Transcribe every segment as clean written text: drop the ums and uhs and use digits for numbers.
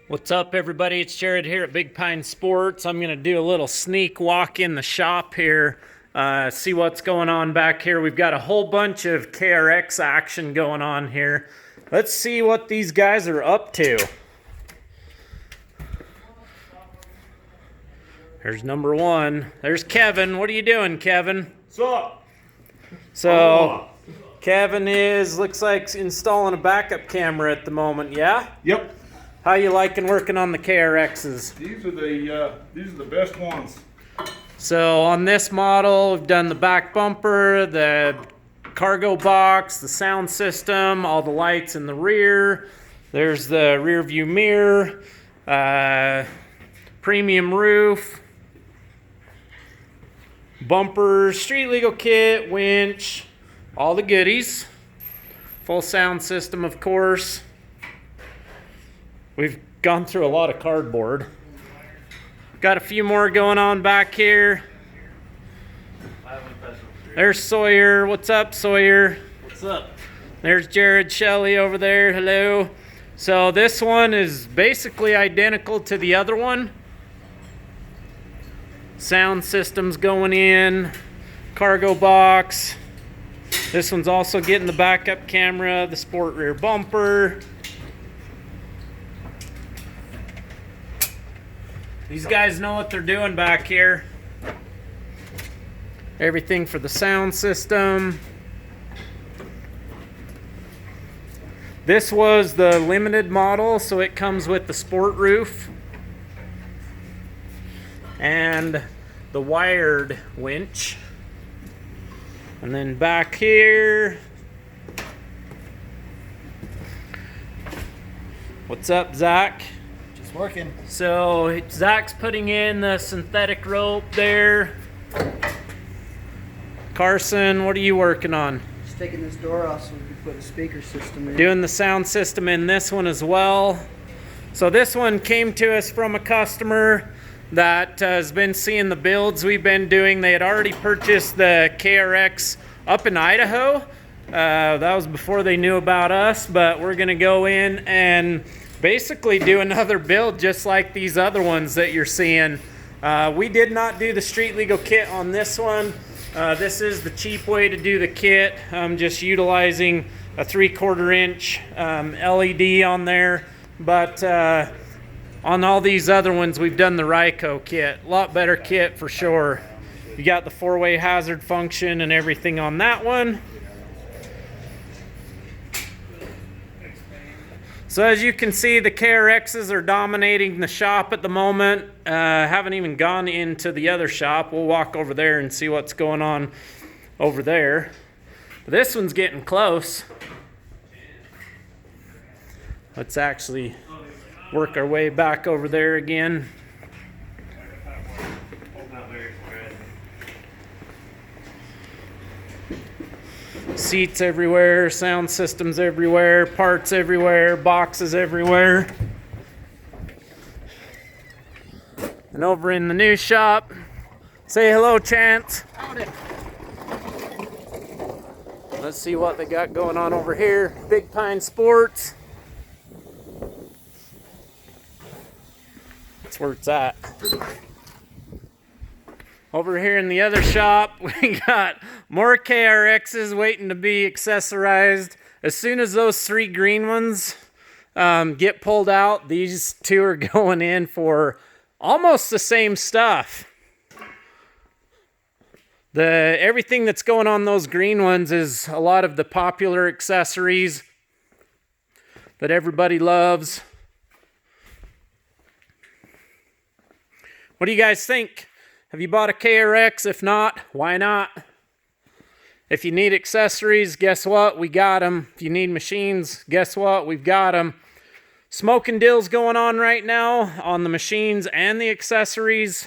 What's up, everybody? It's Jared here at Big Pine Sports. I'm going to do a little sneak walk in the shop here, see what's going on back here. We've got a whole bunch of KRX action going on here. Let's see what these guys are up to. There's number one. There's Kevin. What are you doing, Kevin? What's up? So, Kevin looks like installing a backup camera at the moment, yeah? Yep. How you liking working on the KRX'S? These are the best ones. So on this model, we've done the back bumper, the cargo box, the sound system, all the lights in the rear. There's the rear view mirror, premium roof, bumper, street legal kit, winch, all the goodies. Full sound system, of course. We've gone through a lot of cardboard. Got a few more going on back here. There's Sawyer. What's up, Sawyer? What's up? There's Jared Shelley over there. Hello. So this one is basically identical to the other one. Sound system's going in. Cargo box. This one's also getting the backup camera, the sport rear bumper. These guys know what they're doing back here. Everything for the sound system. This was the limited model, so it comes with the sport roof and the wired winch. And then back here, what's up, Zach? Working. So Zach's putting in the synthetic rope there. Carson, what are you working on? Just taking this door off so we can put a speaker system in. Doing the sound system in this one as well. So this one came to us from a customer that has been seeing the builds we've been doing. They had already purchased the KRX up in Idaho. That was before they knew about us, but we're gonna go in and basically do another build just like these other ones that you're seeing. We did not do the street legal kit on this one. This is the cheap way to do the kit. I'm just utilizing a 3/4 inch LED on there. But on all these other ones, we've done the Ryco kit. A lot better kit for sure. You got the 4-way hazard function and everything on that one. So as you can see, the KRX'S are dominating the shop at the moment. Haven't even gone into the other shop. We'll walk over there and see what's going on over there. But this one's getting close. Let's actually work our way back over there again. Seats everywhere, sound systems everywhere, parts everywhere, boxes everywhere. And over in the new shop, say hello, Chance. Howdy. Let's see what they got going on over here. Big Pine Sports. That's where it's at. Over here in the other shop, we got more KRX'S waiting to be accessorized. As soon as those 3 green ones get pulled out, these 2 are going in for almost the same stuff. Everything that's going on those green ones is a lot of the popular accessories that everybody loves. What do you guys think? Have you bought a KRX? If not, why not? If you need accessories, guess what? We got them. If you need machines, guess what? We've got them. Smoking deals going on right now on the machines and the accessories.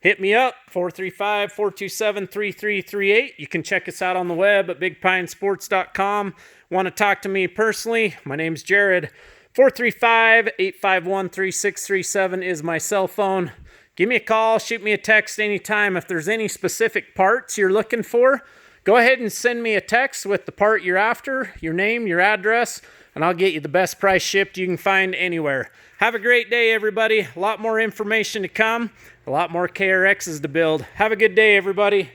Hit me up, 435-427-3338. You can check us out on the web at bigpinesports.com. Want to talk to me personally? My name's Jared. 435-851-3637 is my cell phone. Give me a call, shoot me a text anytime. If there's any specific parts you're looking for, go ahead and send me a text with the part you're after, your name, your address, and and I'll get you the best price shipped you can find anywhere. Have a great day, everybody. A lot more information to come, a lot more KRX'S to build. Have a good day, everybody.